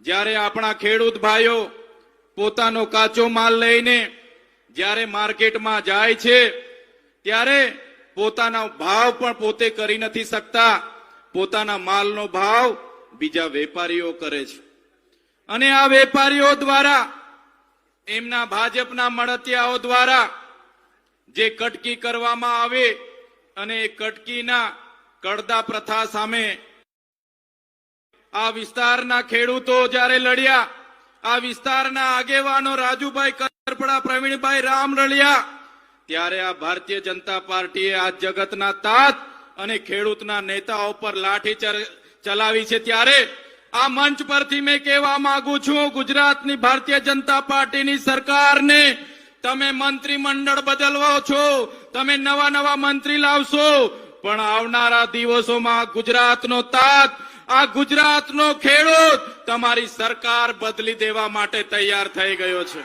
જ્યારે આપણા ખેડૂત ભાઈઓ પોતાનો કાચો માલ લઈને જ્યારે માર્કેટમાં જાય છે ત્યારે પોતાના ભાવ પણ પોતે કરી નથી શકતા, પોતાના માલનો ભાવ બીજા વેપારીઓ કરે છે અને આ વેપારીઓ દ્વારા એમના ભાજપના મળતિયાઓ દ્વારા જે કટકી કરવામાં આવે અને એ કટકીના કડદા પ્રથા સામે આ વિસ્તારના ખેડૂતો જ્યારે લડ્યા, આ વિસ્તારના આગેવાનો રાજુભાઈ કરપડા, પ્રવીણભાઈ રામરળિયા, ત્યારે આ ભારતીય જનતા પાર્ટીએ આ જગતના તાત અને ખેડૂતના નેતાઓ પર લાઠી ચલાવી છે। ત્યારે આ મંચ પરથી મેં કહેવા માંગુ છું, ગુજરાતની ભારતીય જનતા પાર્ટીની સરકારને તમે મંત્રીમંડળ બદલવો છો, તમે નવા નવા મંત્રી લાવશો, પણ આવનારા દિવસોમાં ગુજરાતનો તાત, આ ગુજરાતનો ખેડૂત તમારી સરકાર બદલી દેવા માટે તૈયાર થઈ ગયો છે।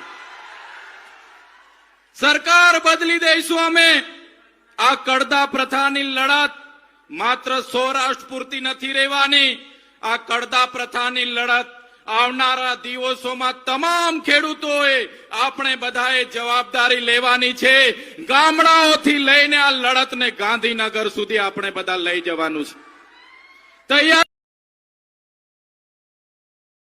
સરકાર બદલી દઈશું અમે। આ કડદા પ્રથાની લડત માત્ર સૌરાષ્ટ્ર પૂરતી નથી રહેવાની, આ કડદા પ્રથાની લડત આવનારા દિવસોમાં તમામ ખેડૂતોએ આપણે બધાએ જવાબદારી લેવાની છે। ગામડાઓથી લઈને આ લડતને ગાંધીનગર સુધી આપણે બધા લઈ જવાનું છે। તૈયાર